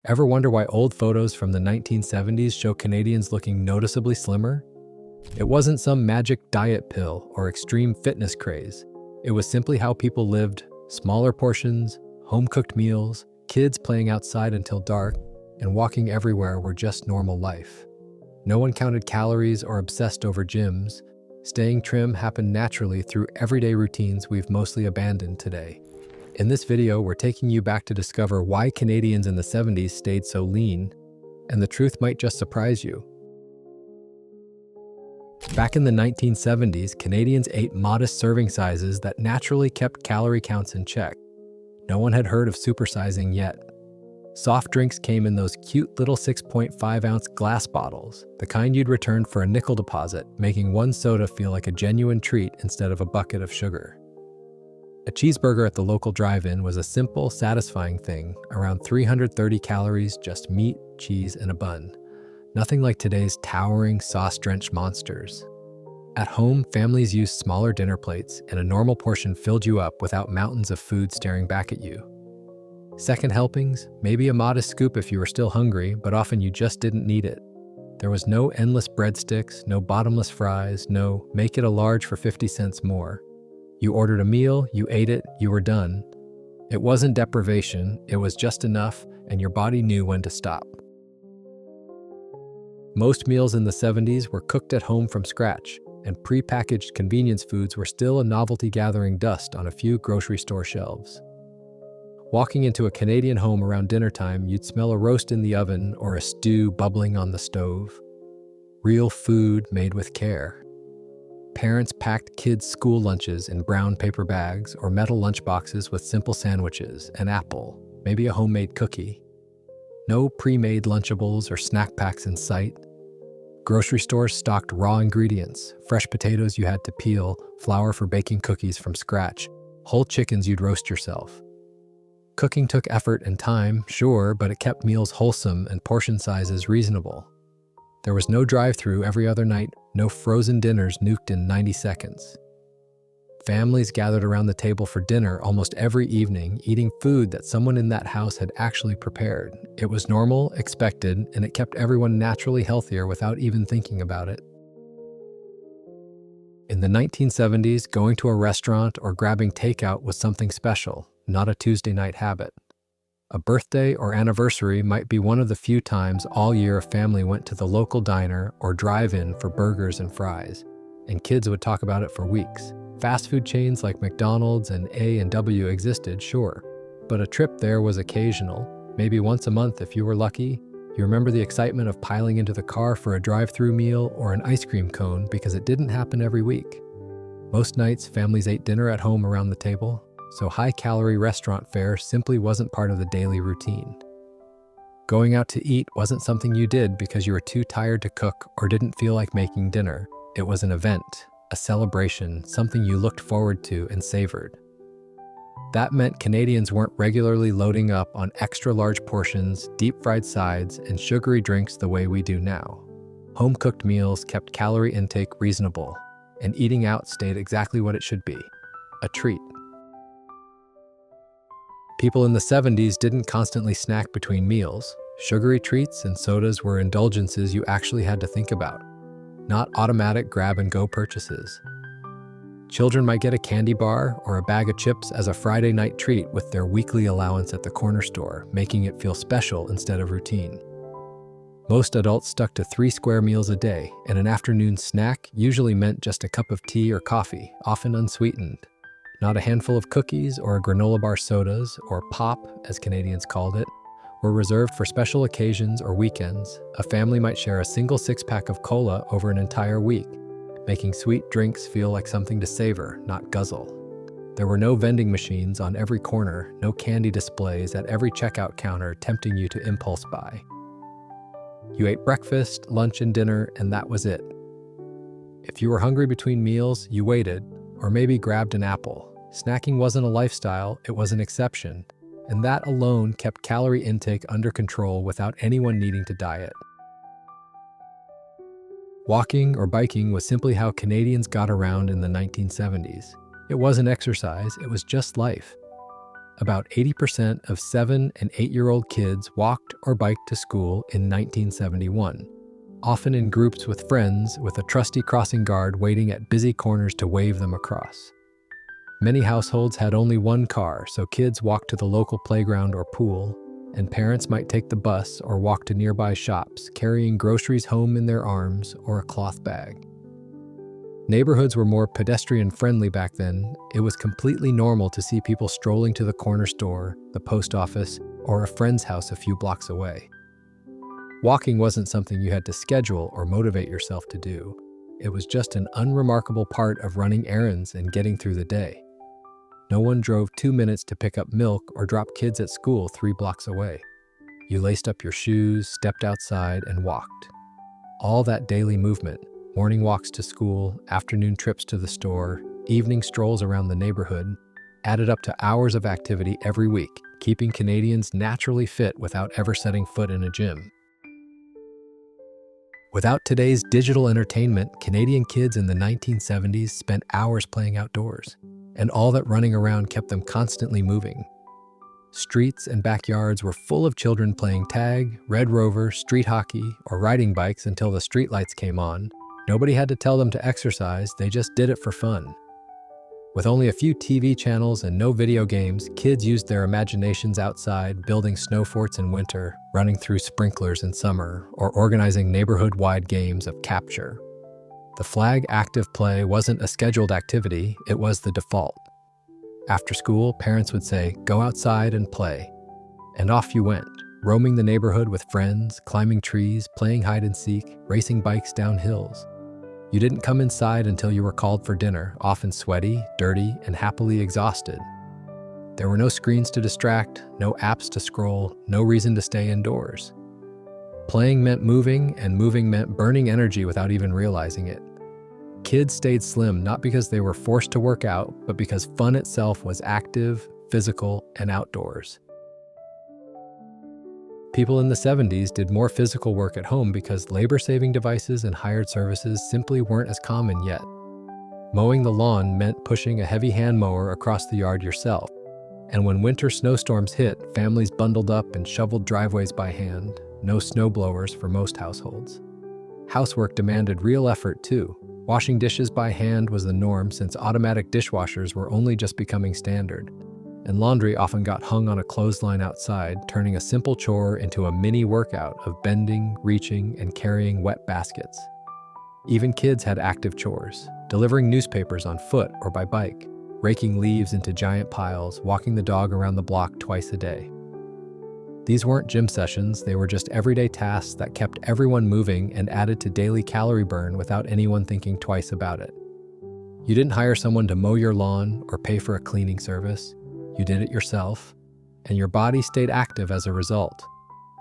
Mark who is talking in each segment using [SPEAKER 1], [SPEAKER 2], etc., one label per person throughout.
[SPEAKER 1] Ever wonder why old photos from the 1970s show Canadians looking noticeably slimmer? It wasn't some magic diet pill or extreme fitness craze. It was simply how people lived: smaller portions, home-cooked meals, kids playing outside until dark, and walking everywhere were just normal life. No one counted calories or obsessed over gyms. Staying trim happened naturally through everyday routines we've mostly abandoned today. In this video, we're taking you back to discover why Canadians in the 70s stayed so lean, and the truth might just surprise you. Back in the 1970s, Canadians ate modest serving sizes that naturally kept calorie counts in check. No one had heard of supersizing yet. Soft drinks came in those cute little 6.5-ounce glass bottles, the kind you'd return for a nickel deposit, making one soda feel like a genuine treat instead of a bucket of sugar. A cheeseburger at the local drive-in was a simple, satisfying thing, around 330 calories, just meat, cheese, and a bun. Nothing like today's towering, sauce-drenched monsters. At home, families used smaller dinner plates, and a normal portion filled you up without mountains of food staring back at you. Second helpings, maybe a modest scoop if you were still hungry, but often you just didn't need it. There was no endless breadsticks, no bottomless fries, no make it a large for 50 cents more. You ordered a meal, you ate it, you were done. It wasn't deprivation, it was just enough, and your body knew when to stop. Most meals in the 70s were cooked at home from scratch, and pre-packaged convenience foods were still a novelty gathering dust on a few grocery store shelves. Walking into a Canadian home around dinner time, you'd smell a roast in the oven or a stew bubbling on the stove. Real food made with care. Parents packed kids' school lunches in brown paper bags or metal lunchboxes with simple sandwiches, an apple, maybe a homemade cookie. No pre-made Lunchables or snack packs in sight. Grocery stores stocked raw ingredients, fresh potatoes you had to peel, flour for baking cookies from scratch, whole chickens you'd roast yourself. Cooking took effort and time, sure, but it kept meals wholesome and portion sizes reasonable. There was no drive-through every other night, no frozen dinners nuked in 90 seconds. Families gathered around the table for dinner almost every evening, eating food that someone in that house had actually prepared. It was normal, expected, and it kept everyone naturally healthier without even thinking about it. In the 1970s, going to a restaurant or grabbing takeout was something special, not a Tuesday night habit. A birthday or anniversary might be one of the few times all year a family went to the local diner or drive-in for burgers and fries, and kids would talk about it for weeks. Fast food chains like McDonald's and A&W existed, sure, but a trip there was occasional, maybe once a month if you were lucky. You remember the excitement of piling into the car for a drive-through meal or an ice cream cone because it didn't happen every week. Most nights, families ate dinner at home around the table, so high-calorie restaurant fare simply wasn't part of the daily routine. Going out to eat wasn't something you did because you were too tired to cook or didn't feel like making dinner. It was an event, a celebration, something you looked forward to and savored. That meant Canadians weren't regularly loading up on extra-large portions, deep-fried sides, and sugary drinks the way we do now. Home-cooked meals kept calorie intake reasonable, and eating out stayed exactly what it should be, a treat. People in the 70s didn't constantly snack between meals. Sugary treats and sodas were indulgences you actually had to think about, not automatic grab-and-go purchases. Children might get a candy bar or a bag of chips as a Friday night treat with their weekly allowance at the corner store, making it feel special instead of routine. Most adults stuck to 3 square meals a day, and an afternoon snack usually meant just a cup of tea or coffee, often unsweetened. Not a handful of cookies or granola bar sodas, or pop, as Canadians called it, were reserved for special occasions or weekends. A family might share a single 6-pack of cola over an entire week, making sweet drinks feel like something to savor, not guzzle. There were no vending machines on every corner, no candy displays at every checkout counter tempting you to impulse buy. You ate breakfast, lunch, and dinner, and that was it. If you were hungry between meals, you waited, or maybe grabbed an apple. Snacking wasn't a lifestyle, it was an exception, and that alone kept calorie intake under control without anyone needing to diet. Walking or biking was simply how Canadians got around in the 1970s. It wasn't exercise, it was just life. About 80% of 7 and 8-year-old kids walked or biked to school in 1971, often in groups with friends with a trusty crossing guard waiting at busy corners to wave them across. Many households had only one car, so kids walked to the local playground or pool, and parents might take the bus or walk to nearby shops, carrying groceries home in their arms or a cloth bag. Neighborhoods were more pedestrian-friendly back then. It was completely normal to see people strolling to the corner store, the post office, or a friend's house a few blocks away. Walking wasn't something you had to schedule or motivate yourself to do. It was just an unremarkable part of running errands and getting through the day. No one drove 2 minutes to pick up milk or drop kids at school 3 blocks away. You laced up your shoes, stepped outside, and walked. All that daily movement, morning walks to school, afternoon trips to the store, evening strolls around the neighborhood, added up to hours of activity every week, keeping Canadians naturally fit without ever setting foot in a gym. Without today's digital entertainment, Canadian kids in the 1970s spent hours playing outdoors, and all that running around kept them constantly moving. Streets and backyards were full of children playing tag, Red Rover, street hockey, or riding bikes until the streetlights came on. Nobody had to tell them to exercise, they just did it for fun. With only a few TV channels and no video games, kids used their imaginations outside, building snow forts in winter, running through sprinklers in summer, or organizing neighborhood-wide games of capture. The flag active play wasn't a scheduled activity, it was the default. After school, parents would say, "Go outside and play." And off you went, roaming the neighborhood with friends, climbing trees, playing hide and seek, racing bikes down hills. You didn't come inside until you were called for dinner, often sweaty, dirty, and happily exhausted. There were no screens to distract, no apps to scroll, no reason to stay indoors. Playing meant moving, and moving meant burning energy without even realizing it. Kids stayed slim not because they were forced to work out, but because fun itself was active, physical, and outdoors. People in the 70s did more physical work at home because labor-saving devices and hired services simply weren't as common yet. Mowing the lawn meant pushing a heavy hand mower across the yard yourself. And when winter snowstorms hit, families bundled up and shoveled driveways by hand. No snowblowers for most households. Housework demanded real effort too. Washing dishes by hand was the norm since automatic dishwashers were only just becoming standard. And laundry often got hung on a clothesline outside, turning a simple chore into a mini workout of bending, reaching, and carrying wet baskets. Even kids had active chores, delivering newspapers on foot or by bike, raking leaves into giant piles, walking the dog around the block twice a day. These weren't gym sessions, they were just everyday tasks that kept everyone moving and added to daily calorie burn without anyone thinking twice about it. You didn't hire someone to mow your lawn or pay for a cleaning service. You did it yourself, and your body stayed active as a result.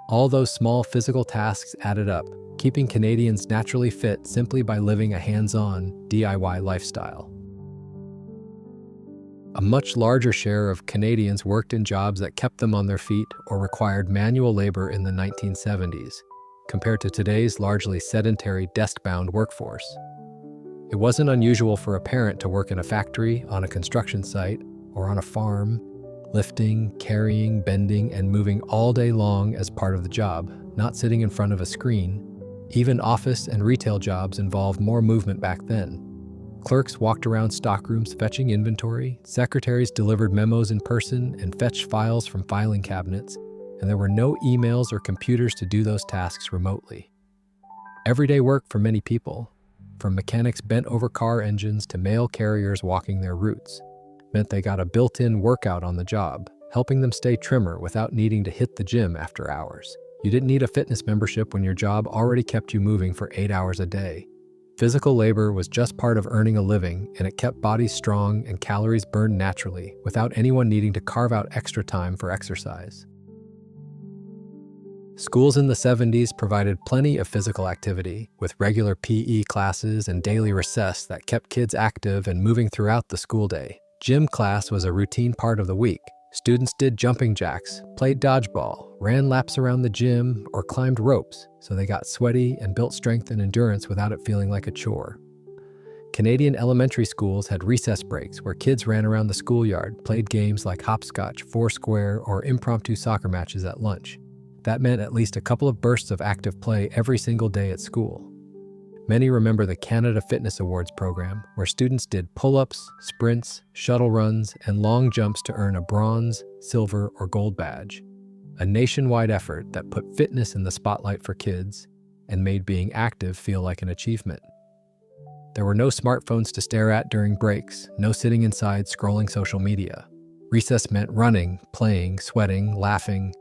[SPEAKER 1] All those small physical tasks added up, keeping Canadians naturally fit simply by living a hands-on, DIY lifestyle. A much larger share of Canadians worked in jobs that kept them on their feet or required manual labor in the 1970s, compared to today's largely sedentary, desk-bound workforce. It wasn't unusual for a parent to work in a factory, on a construction site, or on a farm, lifting, carrying, bending, and moving all day long as part of the job, not sitting in front of a screen. Even office and retail jobs involved more movement back then. Clerks walked around stockrooms fetching inventory, secretaries delivered memos in person and fetched files from filing cabinets, and there were no emails or computers to do those tasks remotely. Everyday work for many people, from mechanics bent over car engines to mail carriers walking their routes, meant they got a built-in workout on the job, helping them stay trimmer without needing to hit the gym after hours. You didn't need a fitness membership when your job already kept you moving for 8 hours a day. Physical labor was just part of earning a living, and it kept bodies strong and calories burned naturally without anyone needing to carve out extra time for exercise. Schools in the 70s provided plenty of physical activity, with regular PE classes and daily recess that kept kids active and moving throughout the school day. Gym class was a routine part of the week. Students did jumping jacks, played dodgeball, ran laps around the gym, or climbed ropes, so they got sweaty and built strength and endurance without it feeling like a chore. Canadian elementary schools had recess breaks where kids ran around the schoolyard, played games like hopscotch, foursquare, or impromptu soccer matches at lunch. That meant at least a couple of bursts of active play every single day at school. Many remember the Canada Fitness Awards program, where students did pull-ups, sprints, shuttle runs, and long jumps to earn a bronze, silver, or gold badge. A nationwide effort that put fitness in the spotlight for kids and made being active feel like an achievement. There were no smartphones to stare at during breaks, no sitting inside scrolling social media. Recess meant running, playing, sweating, laughing,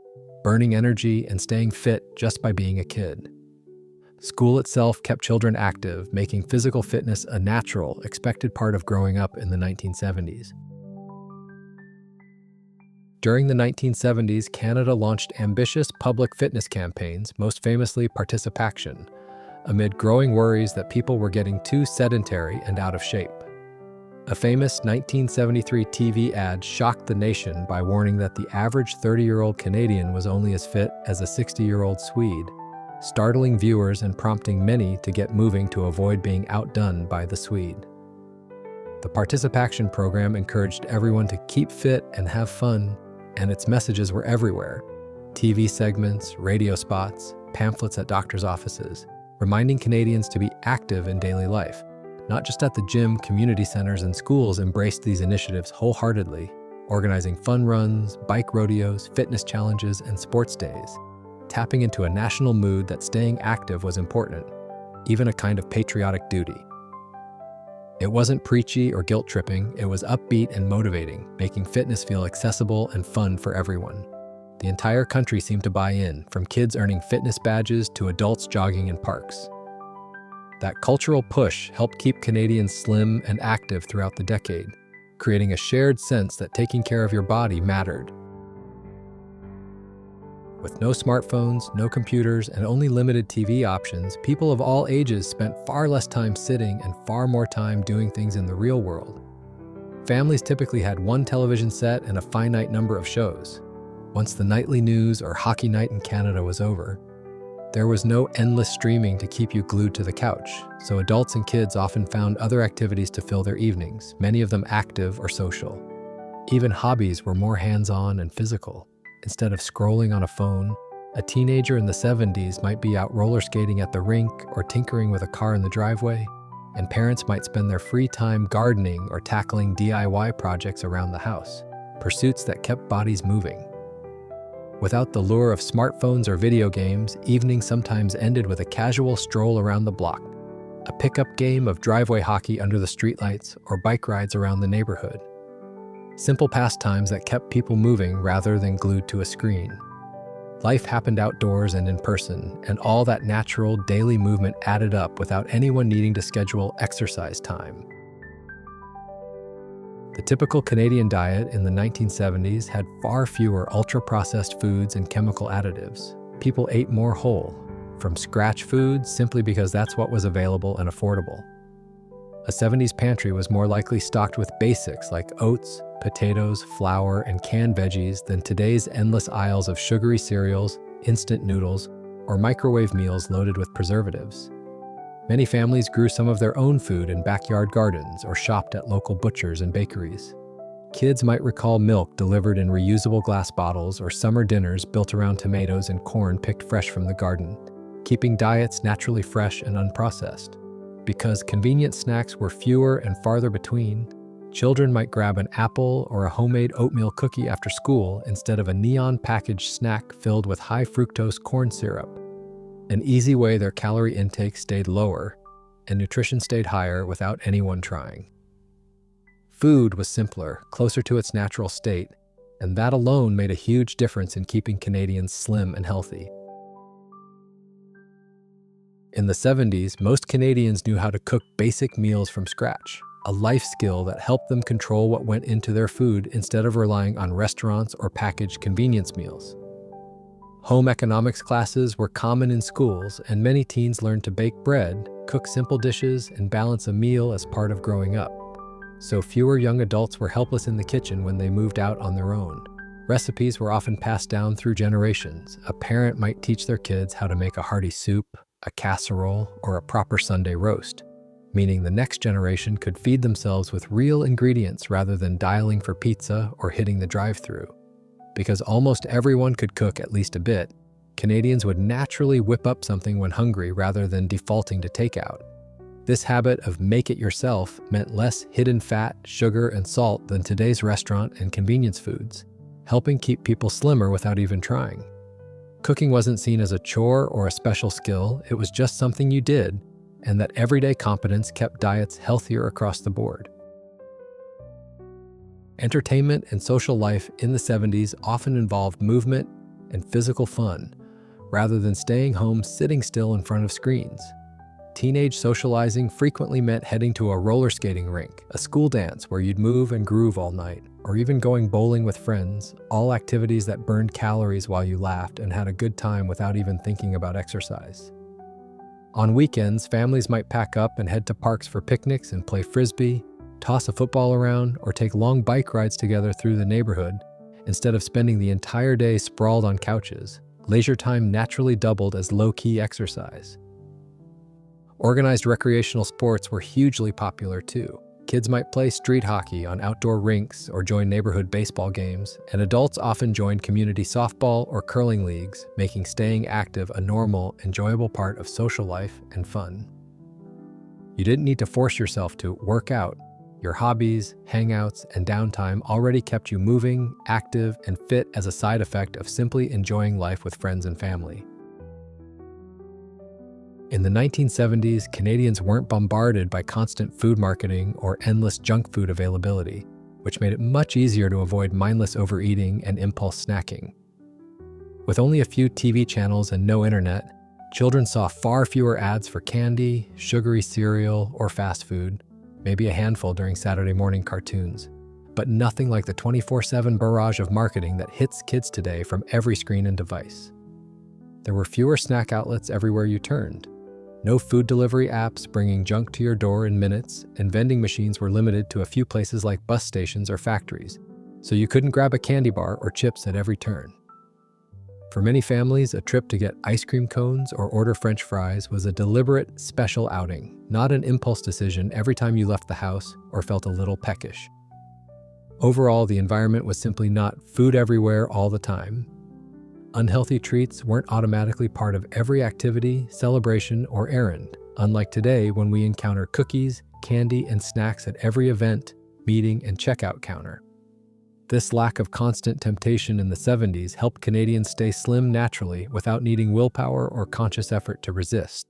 [SPEAKER 1] burning energy, and staying fit just by being a kid. School itself kept children active, making physical fitness a natural, expected part of growing up in the 1970s. During the 1970s, Canada launched ambitious public fitness campaigns, most famously Participaction, amid growing worries that people were getting too sedentary and out of shape. A famous 1973 TV ad shocked the nation by warning that the average 30-year-old Canadian was only as fit as a 60-year-old Swede, startling viewers and prompting many to get moving to avoid being outdone by the Swede. The Participaction program encouraged everyone to keep fit and have fun, and its messages were everywhere. TV segments, radio spots, pamphlets at doctors' offices, reminding Canadians to be active in daily life. Not just at the gym, community centers and schools embraced these initiatives wholeheartedly, organizing fun runs, bike rodeos, fitness challenges, and sports days, tapping into a national mood that staying active was important, even a kind of patriotic duty. It wasn't preachy or guilt-tripping, it was upbeat and motivating, making fitness feel accessible and fun for everyone. The entire country seemed to buy in, from kids earning fitness badges to adults jogging in parks. That cultural push helped keep Canadians slim and active throughout the decade, creating a shared sense that taking care of your body mattered. With no smartphones, no computers, and only limited TV options, people of all ages spent far less time sitting and far more time doing things in the real world. Families typically had one television set and a finite number of shows. Once the nightly news or hockey night in Canada was over, there was no endless streaming to keep you glued to the couch, so adults and kids often found other activities to fill their evenings, many of them active or social. Even hobbies were more hands-on and physical. Instead of scrolling on a phone, a teenager in the 70s might be out roller skating at the rink or tinkering with a car in the driveway, and parents might spend their free time gardening or tackling DIY projects around the house, pursuits that kept bodies moving. Without the lure of smartphones or video games, evenings sometimes ended with a casual stroll around the block, a pickup game of driveway hockey under the streetlights, or bike rides around the neighborhood. Simple pastimes that kept people moving rather than glued to a screen. Life happened outdoors and in person, and all that natural daily movement added up without anyone needing to schedule exercise time. The typical Canadian diet in the 1970s had far fewer ultra-processed foods and chemical additives. People ate more whole, from scratch foods simply because that's what was available and affordable. A 70s pantry was more likely stocked with basics like oats, potatoes, flour, and canned veggies than today's endless aisles of sugary cereals, instant noodles, or microwave meals loaded with preservatives. Many families grew some of their own food in backyard gardens or shopped at local butchers and bakeries. Kids might recall milk delivered in reusable glass bottles or summer dinners built around tomatoes and corn picked fresh from the garden, keeping diets naturally fresh and unprocessed. Because convenient snacks were fewer and farther between, children might grab an apple or a homemade oatmeal cookie after school instead of a neon packaged snack filled with high fructose corn syrup. An easy way their calorie intake stayed lower and nutrition stayed higher without anyone trying. Food was simpler, closer to its natural state, and that alone made a huge difference in keeping Canadians slim and healthy. In the 70s, most Canadians knew how to cook basic meals from scratch, a life skill that helped them control what went into their food instead of relying on restaurants or packaged convenience meals. Home economics classes were common in schools, and many teens learned to bake bread, cook simple dishes, and balance a meal as part of growing up. So fewer young adults were helpless in the kitchen when they moved out on their own. Recipes were often passed down through generations. A parent might teach their kids how to make a hearty soup, a casserole, or a proper Sunday roast, meaning the next generation could feed themselves with real ingredients rather than dialing for pizza or hitting the drive-thru. Because almost everyone could cook at least a bit, Canadians would naturally whip up something when hungry rather than defaulting to takeout. This habit of make it yourself meant less hidden fat, sugar, and salt than today's restaurant and convenience foods, helping keep people slimmer without even trying. Cooking wasn't seen as a chore or a special skill, it was just something you did, and that everyday competence kept diets healthier across the board. Entertainment and social life in the 70s often involved movement and physical fun, rather than staying home sitting still in front of screens. Teenage socializing frequently meant heading to a roller skating rink, a school dance where you'd move and groove all night, or even going bowling with friends, all activities that burned calories while you laughed and had a good time without even thinking about exercise. On weekends, families might pack up and head to parks for picnics and play frisbee, toss a football around, or take long bike rides together through the neighborhood. Instead of spending the entire day sprawled on couches, leisure time naturally doubled as low-key exercise. Organized recreational sports were hugely popular too. Kids might play street hockey on outdoor rinks or join neighborhood baseball games, and adults often joined community softball or curling leagues, making staying active a normal, enjoyable part of social life and fun. You didn't need to force yourself to work out. Your hobbies, hangouts, and downtime already kept you moving, active, and fit as a side effect of simply enjoying life with friends and family. In the 1970s, Canadians weren't bombarded by constant food marketing or endless junk food availability, which made it much easier to avoid mindless overeating and impulse snacking. With only a few TV channels and no internet, children saw far fewer ads for candy, sugary cereal, or fast food, maybe a handful during Saturday morning cartoons, but nothing like the 24/7 barrage of marketing that hits kids today from every screen and device. There were fewer snack outlets everywhere you turned. No food delivery apps bringing junk to your door in minutes, and vending machines were limited to a few places like bus stations or factories, so you couldn't grab a candy bar or chips at every turn. For many families, a trip to get ice cream cones or order French fries was a deliberate, special outing, not an impulse decision every time you left the house or felt a little peckish. Overall, the environment was simply not food everywhere all the time. Unhealthy treats weren't automatically part of every activity, celebration, or errand, unlike today when we encounter cookies, candy, and snacks at every event, meeting, and checkout counter. This lack of constant temptation in the 70s helped Canadians stay slim naturally without needing willpower or conscious effort to resist.